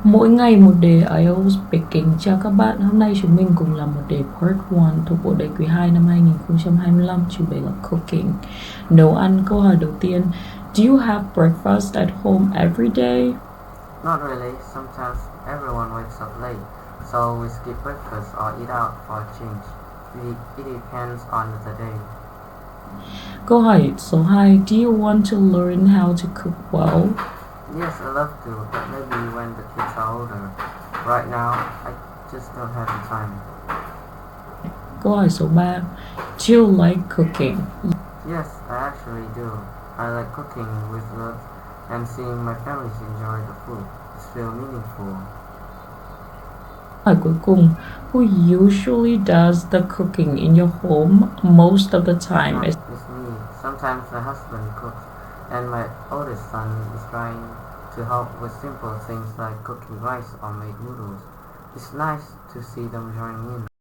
Mỗi ngày một đề IELTS speaking. Chào các bạn, hôm nay chúng mình cùng làm một đề Part 1 thuộc bộ đề quý 2 năm 2025, chủ đề là Cooking, nấu ăn. Câu hỏi đầu tiên, do you have breakfast at home every day? Not really. Sometimes everyone wakes up late, so we skip breakfast or eat out for a change. It depends on the day. Câu hỏi số 2, do you want to learn how to cook well? Yes, I love to, but maybe when the kids are older. Right now, I just don't have the time. Câu hỏi số 3, do you like cooking? Yes, I actually do. I like cooking with love and seeing my families enjoy the food. It's feel meaningful. Câu hỏi cuối cùng, who usually does the cooking in your home most of the time? It's me. Sometimes my husband cooks, and my oldest son is trying to help with simple things like cooking rice or make noodles. It's nice to see them joining in.